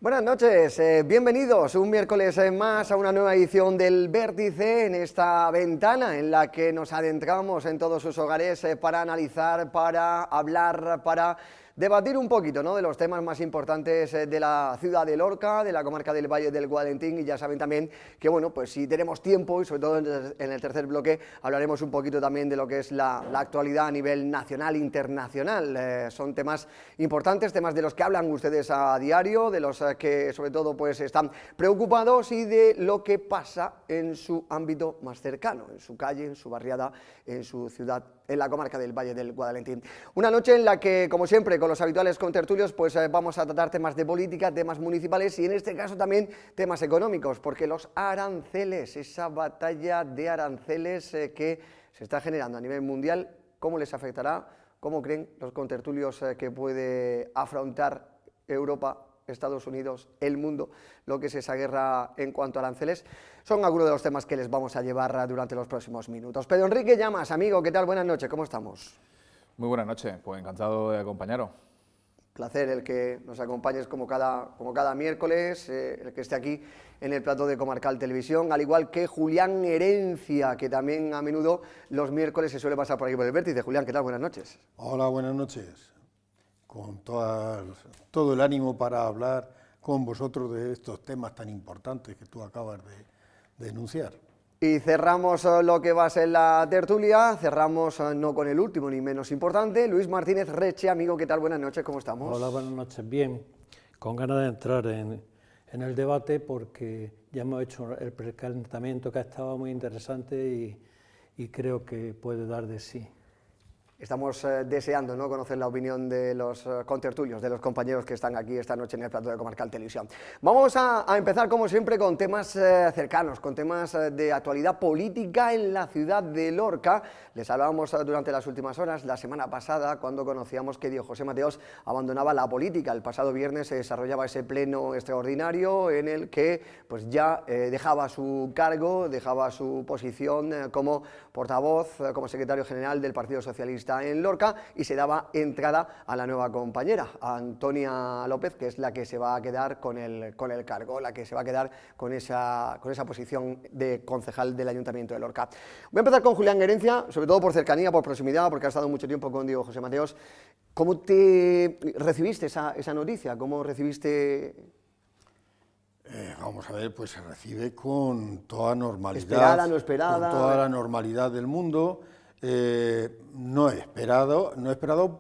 Buenas noches, bienvenidos un miércoles más a una nueva edición del Vértice, en esta ventana en la que nos adentramos en todos sus hogares para analizar, para hablar, para debatir un poquito, ¿no?, de los temas más importantes de la ciudad de Lorca, de la comarca del Valle del Guadentín, y ya saben también que, bueno, pues si tenemos tiempo y sobre todo en el tercer bloque hablaremos un poquito también de lo que es la actualidad a nivel nacional e internacional. Son temas importantes, temas de los que hablan ustedes a diario, de los que sobre todo pues están preocupados y de lo que pasa en su ámbito más cercano, en su calle, en su barriada, en su ciudad, en la comarca del Valle del Guadalentín. Una noche en la que, como siempre, con los habituales contertulios, pues vamos a tratar temas de política, temas municipales y en este caso también temas económicos, porque los aranceles, esa batalla de aranceles que se está generando a nivel mundial, ¿cómo les afectará? ¿Cómo creen los contertulios que puede afrontar Europa, Estados Unidos, el mundo, lo que es esa guerra en cuanto a aranceles? Son algunos de los temas que les vamos a llevar durante los próximos minutos. Pedro Enrique Llamas, amigo, ¿qué tal? Buenas noches, ¿cómo estamos? Muy buenas noches, pues encantado de acompañaros. Placer el que nos acompañes como cada miércoles, el que esté aquí en el plató de Comarcal Televisión, al igual que Julián Herencia, que también a menudo los miércoles se suele pasar por aquí por el Vértice. Julián, ¿qué tal? Buenas noches. Hola, buenas noches. Con todo el ánimo para hablar con vosotros de estos temas tan importantes que tú acabas de enunciar. Y cerramos lo que va a ser la tertulia, cerramos no con el último ni menos importante, Luis Martínez Reche, amigo, ¿qué tal? Buenas noches, ¿cómo estamos? Hola, buenas noches, bien, con ganas de entrar en el debate porque ya hemos hecho el precalentamiento que ha estado muy interesante y creo que puede dar de sí. Estamos deseando, ¿no?, conocer la opinión de los contertulios, de los compañeros que están aquí esta noche en el plató de Comarcal Televisión. Vamos a empezar, como siempre, con temas cercanos, con temas de actualidad política en la ciudad de Lorca. Les hablábamos durante las últimas horas, la semana pasada, cuando conocíamos que Diego José Mateos abandonaba la política. El pasado viernes se desarrollaba ese pleno extraordinario en el que pues ya dejaba su cargo, dejaba su posición como portavoz, como secretario general del Partido Socialista en Lorca, y se daba entrada a la nueva compañera, a Antonia López, que es la que se va a quedar con el cargo, la que se va a quedar con esa posición de concejal del Ayuntamiento de Lorca. Voy a empezar con Julián Herencia, sobre todo por cercanía, por proximidad, porque ha estado mucho tiempo con Diego José Mateos. ¿Cómo te recibiste esa noticia? ¿Cómo recibiste...? Vamos a ver, pues se recibe con toda normalidad. ¿Esperada, no esperada? Con toda la normalidad del mundo. No he esperado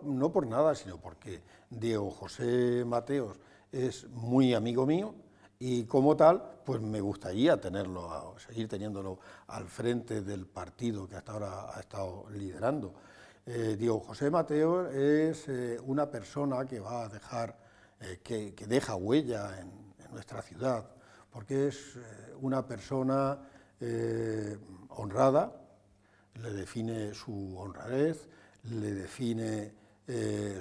no por nada, sino porque Diego José Mateos es muy amigo mío y como tal, pues me gustaría seguir teniéndolo al frente del partido que hasta ahora ha estado liderando. Diego José Mateos es una persona que va a dejar, que deja huella en nuestra ciudad, porque es una persona honrada. Le define su honradez, le define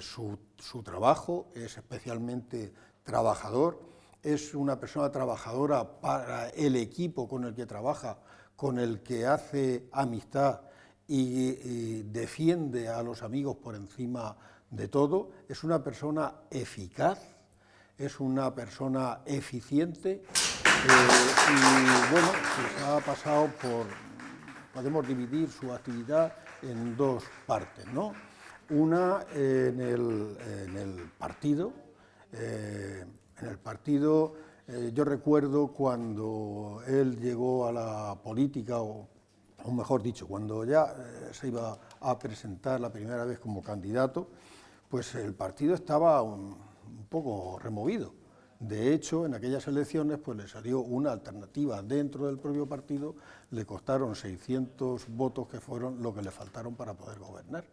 su trabajo, es especialmente trabajador, es una persona trabajadora para el equipo con el que trabaja, con el que hace amistad y defiende a los amigos por encima de todo, es una persona eficaz, es una persona eficiente y bueno, pues ha pasado podemos dividir su actividad en dos partes, ¿no? Una en el partido. Yo recuerdo cuando él llegó a la política, o mejor dicho, cuando ya se iba a presentar la primera vez como candidato, pues el partido estaba un poco removido. De hecho, en aquellas elecciones pues le salió una alternativa dentro del propio partido, le costaron 600 votos que fueron lo que le faltaron para poder gobernar.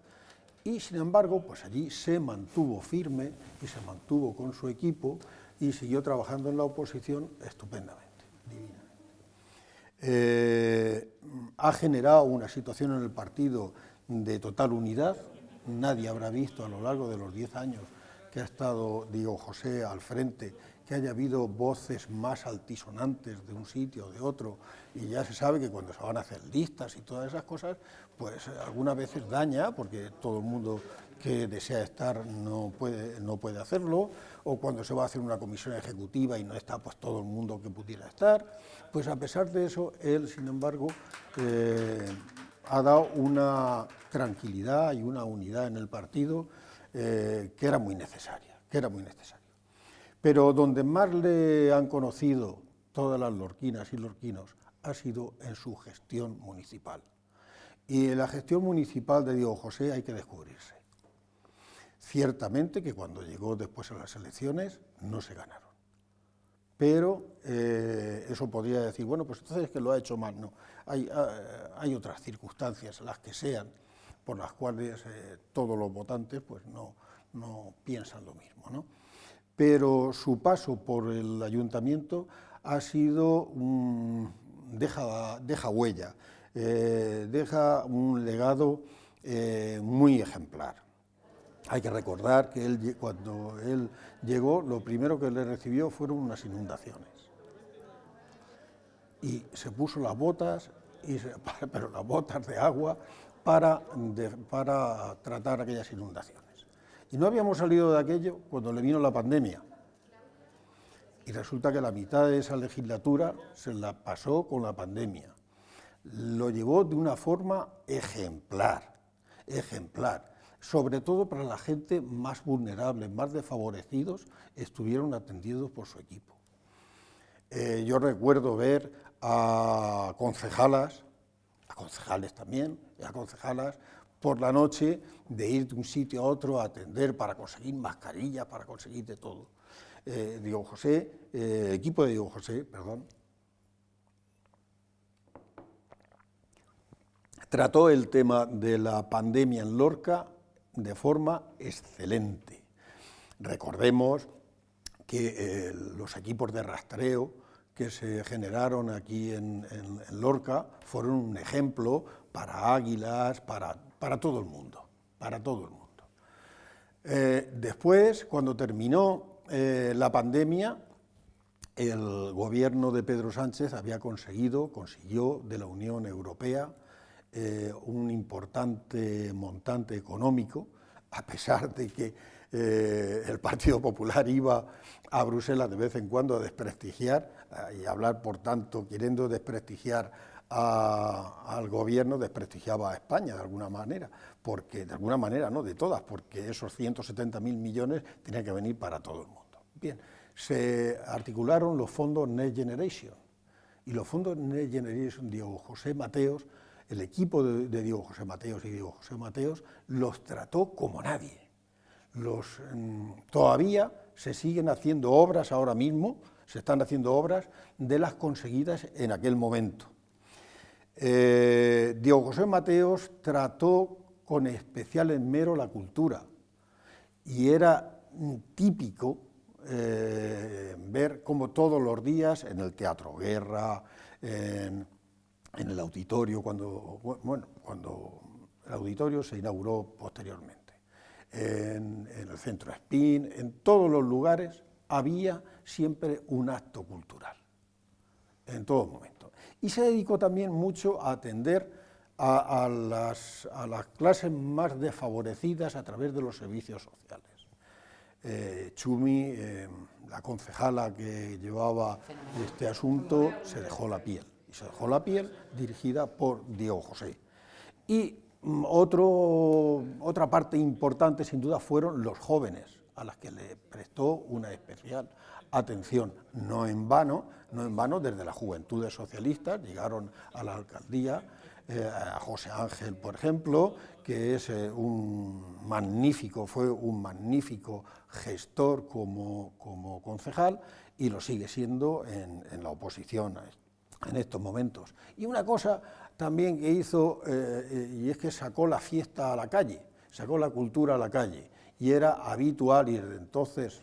Y sin embargo, pues allí se mantuvo firme y se mantuvo con su equipo y siguió trabajando en la oposición estupendamente, divinamente. Ha generado una situación en el partido de total unidad. Nadie habrá visto a lo largo de los 10 años que ha estado Diego José al frente que haya habido voces más altisonantes de un sitio o de otro, y ya se sabe que cuando se van a hacer listas y todas esas cosas, pues algunas veces daña, porque todo el mundo que desea estar no puede hacerlo, o cuando se va a hacer una comisión ejecutiva y no está pues todo el mundo que pudiera estar. Pues a pesar de eso, él, sin embargo, ha dado una tranquilidad y una unidad en el partido que era muy necesaria, Pero donde más le han conocido todas las lorquinas y lorquinos ha sido en su gestión municipal. Y en la gestión municipal de Diego José hay que descubrirse. Ciertamente que cuando llegó después a las elecciones no se ganaron. Pero eso podría decir, bueno, pues entonces es que lo ha hecho mal. No, hay otras circunstancias, las que sean, por las cuales todos los votantes pues no piensan lo mismo, ¿no? Pero su paso por el ayuntamiento ha sido deja huella, deja un legado muy ejemplar. Hay que recordar que cuando él llegó, lo primero que le recibió fueron unas inundaciones. Y se puso las botas, pero las botas de agua, para tratar aquellas inundaciones. Y no habíamos salido de aquello cuando le vino la pandemia. Y resulta que la mitad de esa legislatura se la pasó con la pandemia. Lo llevó de una forma ejemplar, sobre todo para la gente más vulnerable, más desfavorecidos, estuvieron atendidos por su equipo. Yo recuerdo ver a concejalas, a concejales también, a concejalas, por la noche de ir de un sitio a otro a atender para conseguir mascarillas, para conseguir de todo. Diego José, equipo de Diego José, perdón, trató el tema de la pandemia en Lorca de forma excelente. Recordemos que los equipos de rastreo que se generaron aquí en Lorca fueron un ejemplo para Águilas, para todo el mundo, Después, cuando terminó la pandemia, el gobierno de Pedro Sánchez consiguió de la Unión Europea un importante montante económico, a pesar de que el Partido Popular iba a Bruselas de vez en cuando a desprestigiar y hablar, por tanto, queriendo desprestigiar al gobierno, desprestigiaba a España de alguna manera, porque de alguna manera, no de todas, porque esos 170.000 millones tenían que venir para todo el mundo. Bien, se articularon los fondos Next Generation, y los fondos Next Generation, Diego José Mateos, el equipo de Diego José Mateos y Diego José Mateos los trató como nadie. Todavía se siguen haciendo obras ahora mismo, se están haciendo obras de las conseguidas en aquel momento. Diego José Mateos trató con especial esmero la cultura y era típico ver cómo todos los días en el Teatro Guerra, en el auditorio, cuando el auditorio se inauguró posteriormente, en el Centro Espín, en todos los lugares había siempre un acto cultural, en todo momento. Y se dedicó también mucho a atender a las clases más desfavorecidas a través de los servicios sociales. Chumi, la concejala que llevaba este asunto, se dejó la piel. Y se dejó la piel dirigida por Diego José. Y otra parte importante, sin duda, fueron los jóvenes, a las que le prestó una especial atención, no en vano, desde las juventudes socialistas llegaron a la alcaldía, a José Ángel, por ejemplo, que es fue un magnífico gestor como concejal y lo sigue siendo en la oposición en estos momentos. Y una cosa también que hizo, y es que sacó la fiesta a la calle, sacó la cultura a la calle, y era habitual, y desde entonces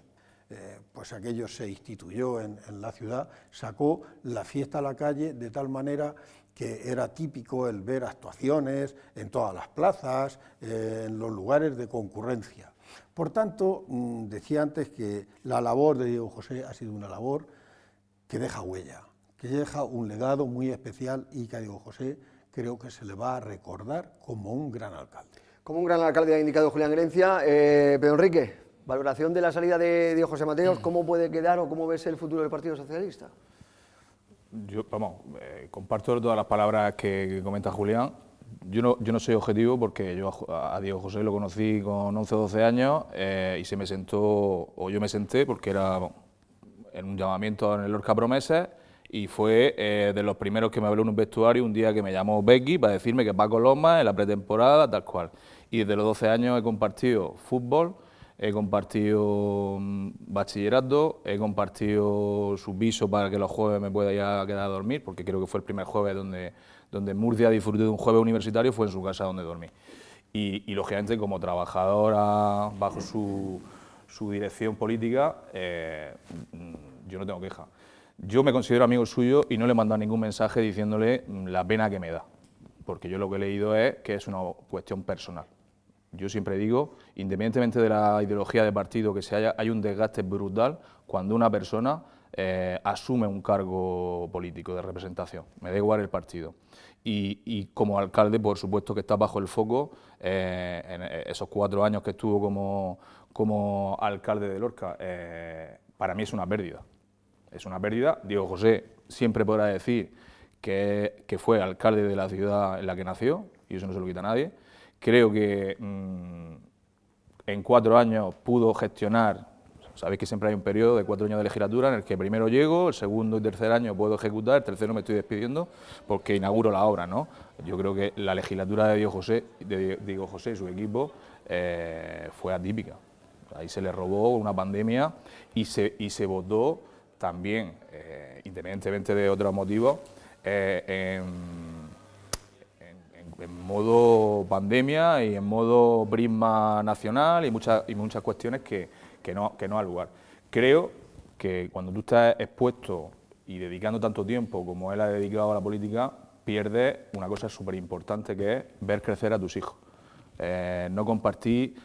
pues aquello se instituyó en la ciudad, sacó la fiesta a la calle de tal manera que era típico el ver actuaciones en todas las plazas, en los lugares de concurrencia. Por tanto, decía antes que la labor de Diego José ha sido una labor que deja huella, que deja un legado muy especial y que a Diego José creo que se le va a recordar como un gran alcalde. Como un gran alcalde ha indicado Julián Herencia. Pedro Enrique, valoración de la salida de Diego José Mateos, ¿cómo puede quedar o cómo ves el futuro del Partido Socialista? Yo, comparto todas las palabras que comenta Julián. Yo no soy objetivo porque yo a Diego José lo conocí con 11 o 12 años y se me sentó, o yo me senté porque era en un llamamiento en el Lorca Promesas y fue de los primeros que me habló en un vestuario un día que me llamó Becky para decirme que Paco Loma en la pretemporada, tal cual. Y desde los 12 años he compartido fútbol, he compartido bachillerato, he compartido su piso para que los jueves me pueda ya quedar a dormir, porque creo que fue el primer jueves donde en Murcia disfruté de un jueves universitario, fue en su casa donde dormí. Y lógicamente como trabajadora bajo su dirección política, yo no tengo queja. Yo me considero amigo suyo y no le he mandado ningún mensaje diciéndole la pena que me da, porque yo lo que he leído es que es una cuestión personal. Yo siempre digo, independientemente de la ideología de partido que hay un desgaste brutal cuando una persona asume un cargo político de representación, me da igual el partido. Y como alcalde, por supuesto que está bajo el foco en esos 4 años que estuvo como alcalde de Lorca. Para mí es una pérdida. Es una pérdida. Diego José siempre podrá decir que fue alcalde de la ciudad en la que nació, y eso no se lo quita a nadie. Creo que en 4 años pudo gestionar, sabéis que siempre hay un periodo de 4 años de legislatura en el que primero llego, el segundo y tercer año puedo ejecutar, el tercero me estoy despidiendo porque inauguro la obra, ¿no? Yo creo que la legislatura de Diego José y su equipo fue atípica. Ahí se le robó una pandemia y se votó también, independientemente de otros motivos, en modo pandemia y en modo prisma nacional y muchas cuestiones que no ha lugar. Creo que cuando tú estás expuesto y dedicando tanto tiempo como él ha dedicado a la política, pierdes una cosa súper importante que es ver crecer a tus hijos. No compartir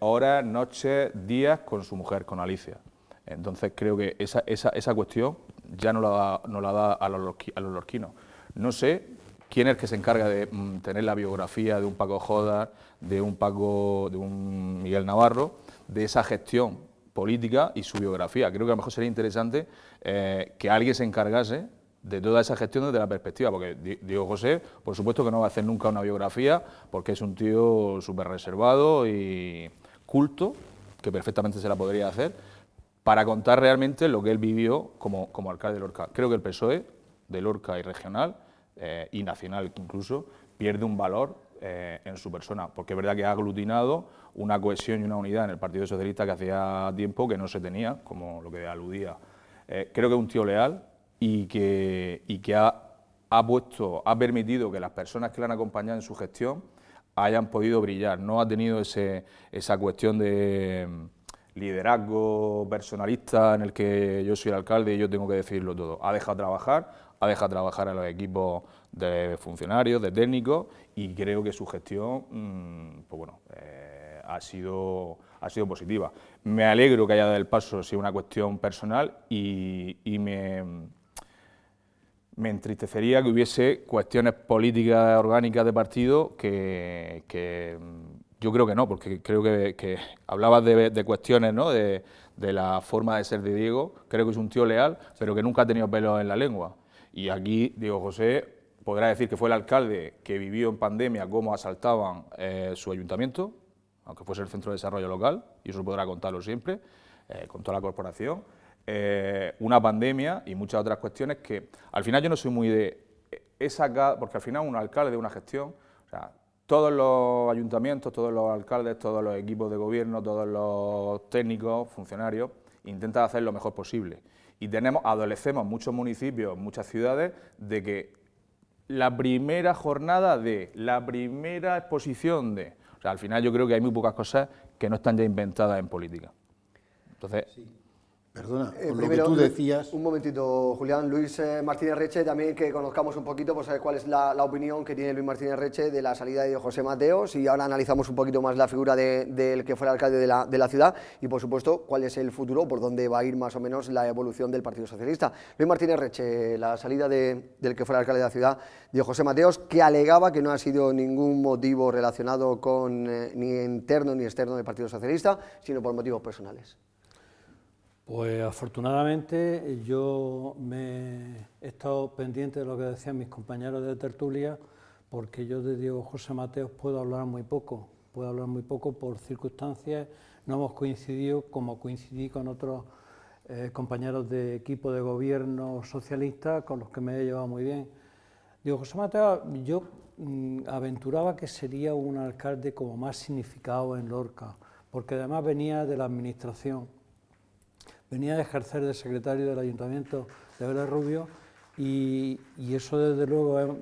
horas, noches, días con su mujer, con Alicia. Entonces creo que esa cuestión ya no la da a los lorquinos. No sé quién es el que se encarga de tener la biografía de un Paco Jodar, de un Miguel Navarro, de esa gestión política y su biografía. Creo que a lo mejor sería interesante que alguien se encargase de toda esa gestión desde la perspectiva, porque Diego José, por supuesto que no va a hacer nunca una biografía, porque es un tío súper reservado y culto, que perfectamente se la podría hacer, para contar realmente lo que él vivió como alcalde de Lorca. Creo que el PSOE de Lorca y regional, y nacional incluso, pierde un valor en su persona, porque es verdad que ha aglutinado una cohesión y una unidad en el Partido Socialista que hacía tiempo que no se tenía, como lo que aludía. Creo que es un tío leal y que ha permitido que las personas que le han acompañado en su gestión hayan podido brillar. No ha tenido esa cuestión de liderazgo personalista en el que yo soy el alcalde y yo tengo que decidirlo todo. Ha dejado trabajar a los equipos de funcionarios, de técnicos, y creo que su gestión ha sido positiva. Me alegro que haya dado el paso si es una cuestión personal y me entristecería que hubiese cuestiones políticas orgánicas de partido que yo creo que no, porque creo que hablabas de cuestiones, ¿no?, de la forma de ser de Diego. Creo que es un tío leal, pero que nunca ha tenido pelos en la lengua. Y aquí Diego José podrá decir que fue el alcalde que vivió en pandemia cómo asaltaban su ayuntamiento, aunque fuese el Centro de Desarrollo Local, y eso podrá contarlo siempre, con toda la corporación. Una pandemia y muchas otras cuestiones que al final yo no soy muy de porque al final un alcalde de una gestión, o sea, todos los ayuntamientos, todos los alcaldes, todos los equipos de gobierno, todos los técnicos, funcionarios, intentan hacer lo mejor posible. Y adolecemos muchos municipios, muchas ciudades, de que la primera jornada la primera exposición o sea, al final yo creo que hay muy pocas cosas que no están ya inventadas en política. Entonces, Perdona, con lo que Primero, tú decías... un momentito, Julián. Luis Martínez Reche, también que conozcamos un poquito, pues saber cuál es la opinión que tiene Luis Martínez Reche de la salida de José Mateos, y ahora analizamos un poquito más la figura del que fuera alcalde de la ciudad y, por supuesto, cuál es el futuro, por dónde va a ir más o menos la evolución del Partido Socialista. Luis Martínez Reche, la salida del que fuera alcalde de la ciudad, de José Mateos, que alegaba que no ha sido ningún motivo relacionado con ni interno ni externo del Partido Socialista, sino por motivos personales. Pues afortunadamente yo he estado pendiente de lo que decían mis compañeros de tertulia, porque yo de Diego José Mateos puedo hablar muy poco por circunstancias. No hemos coincidido como coincidí con otros compañeros de equipo de gobierno socialista con los que me he llevado muy bien. Diego José Mateos, yo aventuraba que sería un alcalde como más significado en Lorca, porque además venía de la administración. Venía a ejercer de secretario del Ayuntamiento de Vélez Rubio y eso desde luego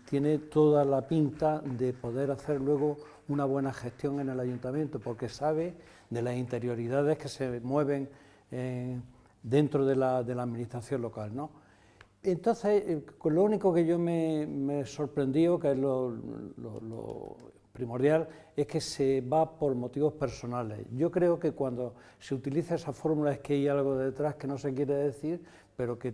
tiene toda la pinta de poder hacer luego una buena gestión en el Ayuntamiento, porque sabe de las interioridades que se mueven dentro de la administración local, ¿no? Entonces, con lo único que yo me sorprendió, que es lo primordial, es que se va por motivos personales. Yo creo que cuando se utiliza esa fórmula es que hay algo detrás que no se quiere decir, pero que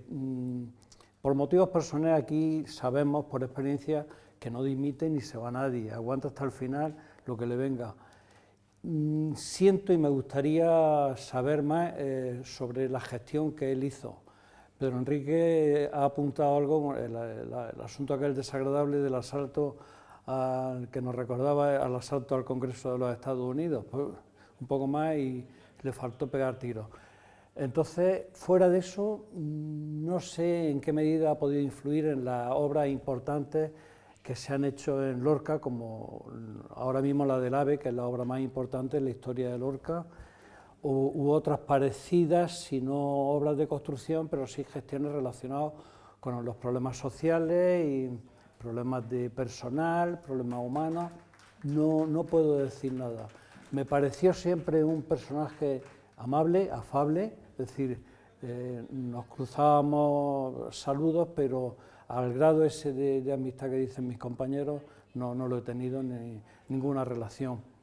por motivos personales aquí sabemos por experiencia que no dimite ni se va nadie, aguanta hasta el final lo que le venga. Siento y me gustaría saber más sobre la gestión que él hizo. Pedro Enrique ha apuntado algo, el asunto aquel desagradable del asalto que nos recordaba al asalto al Congreso de los Estados Unidos, pues, un poco más y le faltó pegar tiros. Entonces, fuera de eso, no sé en qué medida ha podido influir en las obras importantes que se han hecho en Lorca, como ahora mismo la del AVE, que es la obra más importante en la historia de Lorca, u otras parecidas, si no obras de construcción, pero sí gestiones relacionadas con los problemas sociales y problemas de personal, problemas humanos. No puedo decir nada. Me pareció siempre un personaje amable, afable, es decir, nos cruzábamos saludos, pero al grado ese de amistad que dicen mis compañeros, no lo he tenido ni ninguna relación.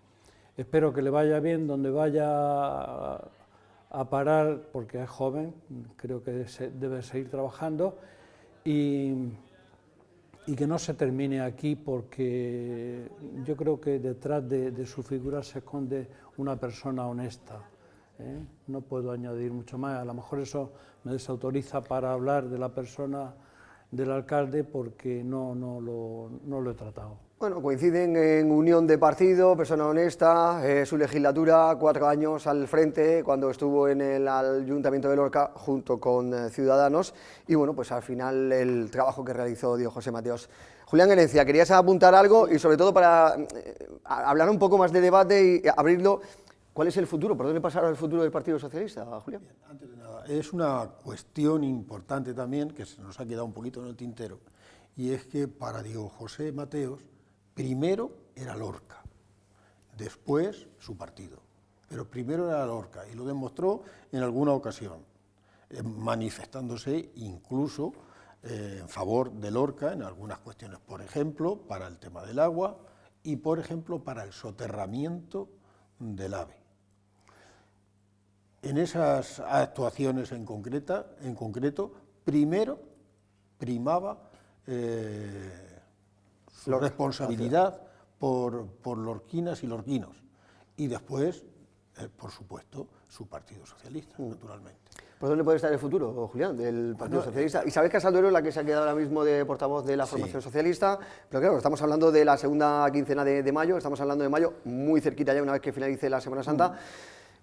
Espero que le vaya bien donde vaya a parar, porque es joven, creo que debe seguir trabajando, y que no se termine aquí, porque yo creo que detrás de su figura se esconde una persona honesta. No puedo añadir mucho más, a lo mejor eso me desautoriza para hablar de la persona del alcalde, porque no lo he tratado. Bueno, coinciden en unión de partido, persona honesta, su legislatura, 4 años al frente, cuando estuvo en el Ayuntamiento de Lorca junto con Ciudadanos, y bueno, pues al final el trabajo que realizó Diego José Mateos. Julián Herencia, querías apuntar algo y sobre todo para hablar un poco más de debate y abrirlo. ¿Cuál es el futuro? ¿Por dónde pasará el futuro del Partido Socialista, Julián? Bien, antes de nada, es una cuestión importante también, que se nos ha quedado un poquito en el tintero, y es que para Diego José Mateos, primero era Lorca, después su partido, pero primero era Lorca, y lo demostró en alguna ocasión, manifestándose incluso en favor de Lorca en algunas cuestiones, por ejemplo, para el tema del agua y, por ejemplo, para el soterramiento del AVE. En esas actuaciones en concreto, primero primaba su responsabilidad por lorquinas y lorquinos, y después, por supuesto, su Partido Socialista, naturalmente. ¿Por dónde puede estar el futuro, Julián, del Partido Socialista? Isabel Casal Duero es la que se ha quedado ahora mismo de portavoz de la formación socialista, pero claro, estamos hablando de la segunda quincena de mayo, estamos hablando de mayo, muy cerquita ya, una vez que finalice la Semana Santa.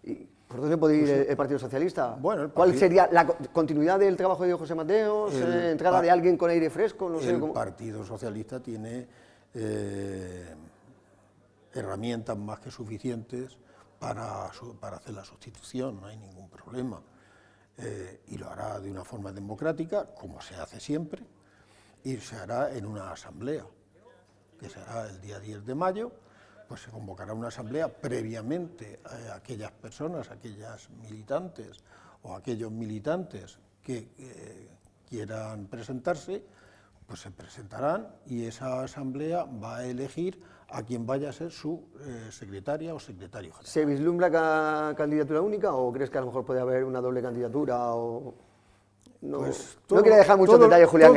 ¿Y por dónde puede ir el Partido Socialista? Bueno, ¿Cuál sería la continuidad del trabajo de Diego José Mateos? ¿Entrada de alguien con aire fresco? No sé el cómo. Partido Socialista tiene herramientas más que suficientes para hacer la sustitución, no hay ningún problema. Y lo hará de una forma democrática, como se hace siempre, y se hará en una asamblea, que será el día 10 de mayo, pues se convocará una asamblea previamente a aquellas personas, aquellas militantes o aquellos militantes que quieran presentarse, pues se presentarán y esa asamblea va a elegir a quien vaya a ser su secretaria o secretario general. ¿Se vislumbra candidatura única o crees que a lo mejor puede haber una doble candidatura? O... No, Pues no quiere dejar muchos detalles, Julián.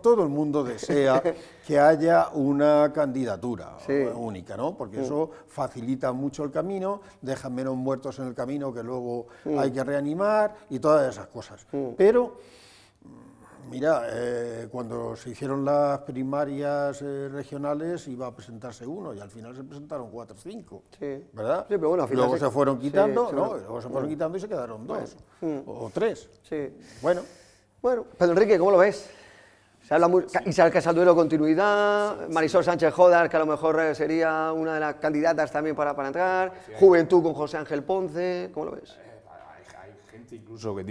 Todo el mundo desea que haya una candidatura Sí. única, ¿no? Porque eso facilita mucho el camino, deja menos muertos en el camino que luego hay que reanimar y todas esas cosas. Pero, mira, cuando se hicieron las primarias regionales iba a presentarse uno y al final se presentaron 4 o 5, Sí. ¿verdad? Sí, pero bueno, al final luego se fueron quitando, sí, ¿no? seguro. Luego se fueron quitando y se quedaron 2 o 3. Sí. Bueno. Bueno, Pedro Enrique, ¿cómo lo ves? Se habla Isabel Casalduero, continuidad, Marisol Sánchez Jodar, que a lo mejor sería una de las candidatas también para entrar, Juventud con José Ángel Ponce, ¿cómo lo ves? Hay gente incluso que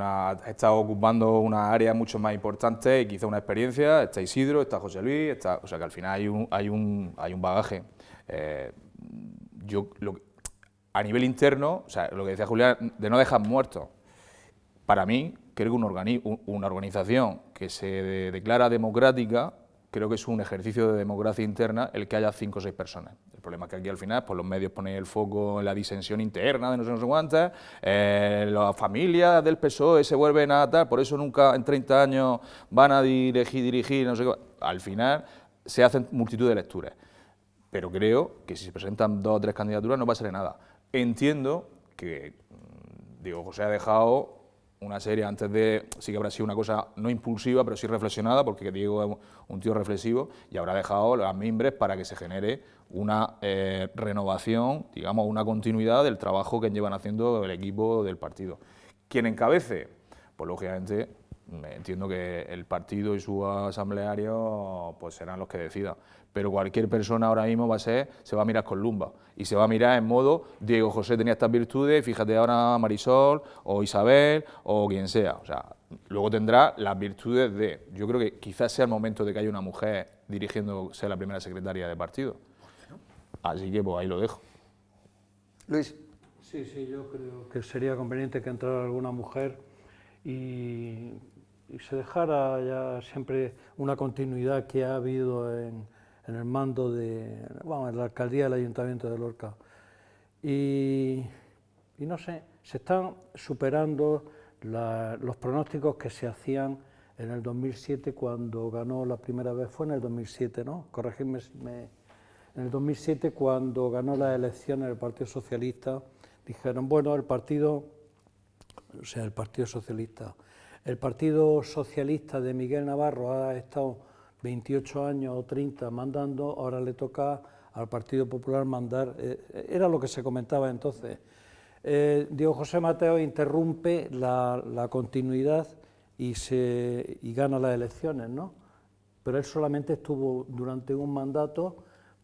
ha estado ocupando una área mucho más importante y quizá una experiencia. Está Isidro, está José Luis, o sea que al final hay un bagaje. A nivel interno, o sea, lo que decía Julián, de no dejar muertos, para mí, creo que una organización que se declara democrática, creo que es un ejercicio de democracia interna el que haya 5 o 6 personas. El problema es que aquí al final pues los medios ponen el foco en la disensión interna de no sé cuántas, las familias del PSOE se vuelven a tal, por eso nunca en 30 años van a dirigir, no sé qué. Al final se hacen multitud de lecturas, pero creo que si se presentan 2 o 3 candidaturas no va a salir nada. Entiendo que Diego José ha dejado una serie antes de, sí que habrá sido una cosa no impulsiva, pero sí reflexionada, porque Diego es un tío reflexivo y habrá dejado las mimbres para que se genere una renovación, digamos, una continuidad del trabajo que llevan haciendo el equipo del partido. ¿Quién encabece? Pues lógicamente entiendo que el partido y su asambleario pues serán los que decidan, pero cualquier persona ahora mismo se va a mirar con lumba y se va a mirar en modo Diego José tenía estas virtudes, fíjate ahora Marisol o Isabel o quien sea, o sea, luego tendrá las virtudes de, yo creo que quizás sea el momento de que haya una mujer dirigiéndose la primera secretaria de partido, así que pues ahí lo dejo. Luis. Sí, yo creo que sería conveniente que entrara alguna mujer y se dejara ya siempre una continuidad que ha habido en el mando en la alcaldía del Ayuntamiento de Lorca. Y no sé, se están superando los pronósticos que se hacían en el 2007 cuando ganó la primera vez, fue en el 2007, ¿no? Corregidme si en el 2007 cuando ganó las elecciones el Partido Socialista, dijeron, bueno, el Partido Socialista de Miguel Navarro ha estado 28 años o 30 mandando, ahora le toca al Partido Popular mandar, era lo que se comentaba entonces. Diego José Mateo interrumpe la continuidad y gana las elecciones, ¿no? Pero él solamente estuvo durante un mandato,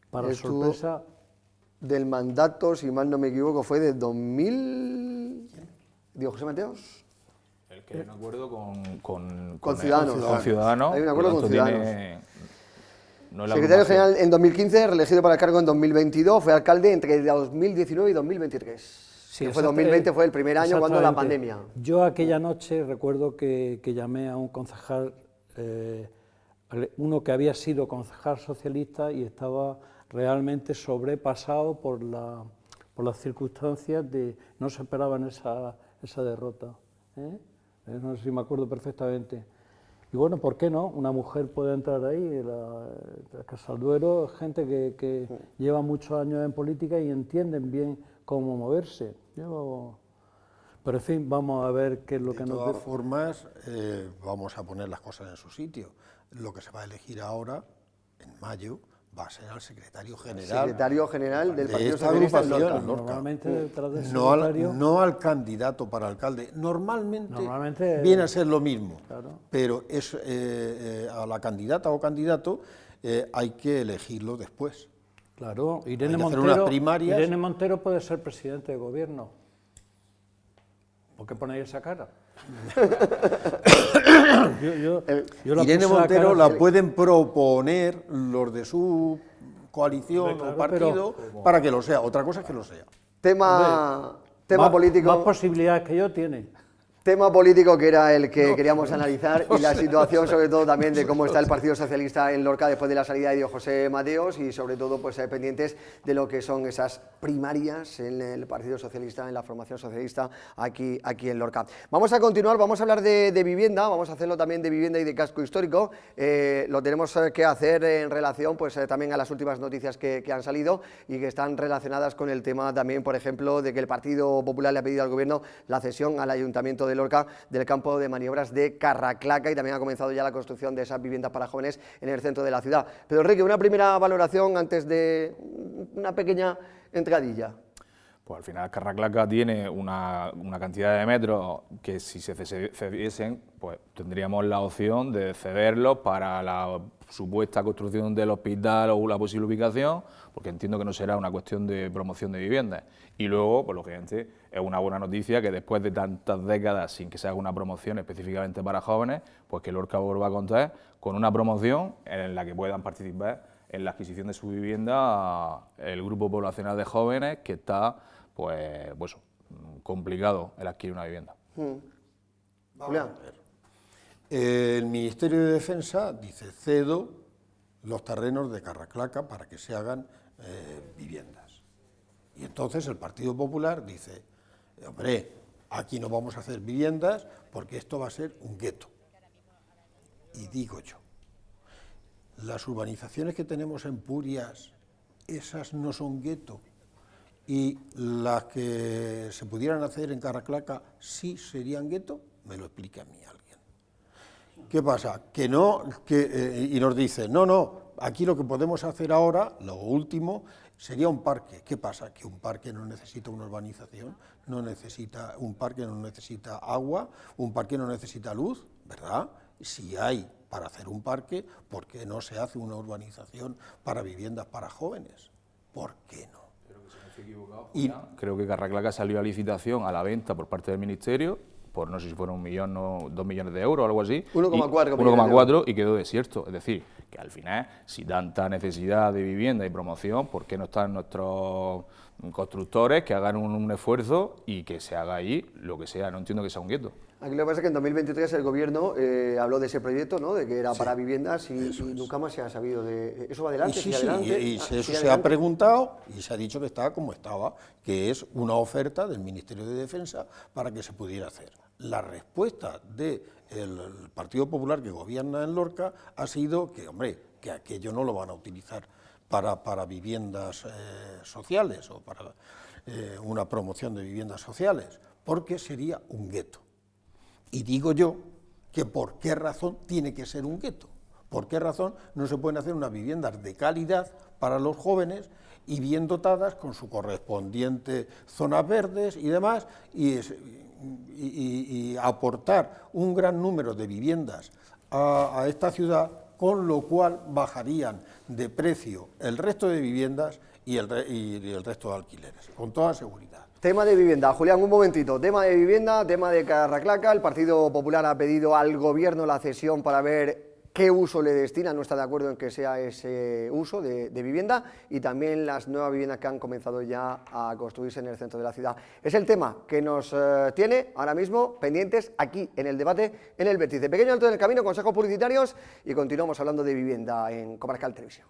para sorpresa... Del mandato, si mal no me equivoco, fue de 2000... ¿Diego José Mateos? El que hay un acuerdo con Ciudadanos. Con Ciudadanos. Hay un acuerdo con Ciudadanos. Secretario general en 2015, reelegido para el cargo en 2022, fue alcalde entre 2019 y 2023. Sí, fue 2020, fue el primer año cuando la pandemia. Yo aquella noche recuerdo que llamé a un concejal, uno que había sido concejal socialista y estaba realmente sobrepasado por las circunstancias de no se esperaban esa derrota. No sé si me acuerdo perfectamente. Y bueno, ¿por qué no? Una mujer puede entrar ahí, la Casalduero, gente que lleva muchos años en política y entienden bien cómo moverse. Pero en fin, vamos a ver qué es lo que nos... De todas formas, vamos a poner las cosas en su sitio. Lo que se va a elegir ahora, en mayo, va a ser al secretario general del Partido Socialista en Lorca. Normalmente detrás del secretario... No al candidato para alcalde. Normalmente viene a ser lo mismo, claro. Pero a la candidata o candidato hay que elegirlo después. Claro, Irene Montero puede ser presidente de gobierno. ¿Por qué ponéis esa cara? Irene Montero la pueden proponer los de su coalición o partido para que lo sea. Otra cosa es que lo sea. Tema Tema político. Más posibilidades que yo tiene. Tema político que era el que queríamos analizar y la situación sobre todo también de cómo está el Partido Socialista en Lorca después de la salida de Diego José Mateos y sobre todo pues pendientes de lo que son esas primarias en el Partido Socialista, en la formación socialista aquí en Lorca. Vamos a continuar, vamos a hablar de vivienda, vamos a hacerlo también de vivienda y de casco histórico. Lo tenemos que hacer en relación pues también a las últimas noticias que han salido y que están relacionadas con el tema también, por ejemplo, de que el Partido Popular le ha pedido al Gobierno la cesión al Ayuntamiento de Lorca del campo de maniobras de Carraclaca y también ha comenzado ya la construcción de esas viviendas para jóvenes en el centro de la ciudad. Pero Enrique, una primera valoración antes de una pequeña entradilla. Pues al final Carraclaca tiene una cantidad de metros que si se cediesen, pues tendríamos la opción de cederlos para la supuesta construcción del hospital o la posible ubicación, porque entiendo que no será una cuestión de promoción de viviendas. Y luego, pues lógicamente, es una buena noticia que después de tantas décadas sin que se haga una promoción específicamente para jóvenes, pues que Lorca va a contar con una promoción en la que puedan participar en la adquisición de su vivienda el grupo poblacional de jóvenes que está pues complicado el adquirir una vivienda. Julián. El Ministerio de Defensa dice: cedo los terrenos de Carraclaca para que se hagan viviendas. Y entonces el Partido Popular dice: hombre, aquí no vamos a hacer viviendas porque esto va a ser un gueto. Y digo yo, las urbanizaciones que tenemos en Purias, esas no son gueto. Y las que se pudieran hacer en Carraclaca sí serían gueto, me lo explique a mí alguien. ¿Qué pasa? Que no, y nos dice, no, aquí lo que podemos hacer ahora, lo último, sería un parque. ¿Qué pasa? Que un parque no necesita una urbanización, un parque no necesita agua, un parque no necesita luz, ¿verdad? Si hay para hacer un parque, ¿por qué no se hace una urbanización para viviendas para jóvenes? ¿Por qué no? Y creo que Carraclaca salió a licitación a la venta por parte del Ministerio por no sé si fueron 1 millón o 2 millones de euros o algo así. 1,4 y quedó desierto. Es decir, que al final, si tanta necesidad de vivienda y promoción, ¿por qué no están nuestros constructores que hagan un esfuerzo y que se haga allí lo que sea? No entiendo que sea un gueto. Aquí lo que pasa es que en 2023 el Gobierno habló de ese proyecto, ¿no? De que era para viviendas y nunca más se ha sabido de... ¿Eso va adelante? Y eso se ha preguntado y se ha dicho que estaba como estaba, que es una oferta del Ministerio de Defensa para que se pudiera hacer. La respuesta del Partido Popular que gobierna en Lorca ha sido que, hombre, que aquello no lo van a utilizar para viviendas sociales o para una promoción de viviendas sociales, porque sería un gueto. Y digo yo que por qué razón tiene que ser un gueto, por qué razón no se pueden hacer unas viviendas de calidad para los jóvenes y bien dotadas con su correspondiente zonas verdes y demás, y aportar un gran número de viviendas a esta ciudad, con lo cual bajarían de precio el resto de viviendas y el resto de alquileres, con toda seguridad. Tema de vivienda, Julián, un momentito. Tema de vivienda, tema de Carraclaca. El Partido Popular ha pedido al Gobierno la cesión para ver qué uso le destina, no está de acuerdo en que sea ese uso de vivienda, y también las nuevas viviendas que han comenzado ya a construirse en el centro de la ciudad. Es el tema que nos tiene ahora mismo pendientes aquí en el debate en el Vértice. Pequeño alto en el camino, consejos publicitarios y continuamos hablando de vivienda en Comarcal Televisión.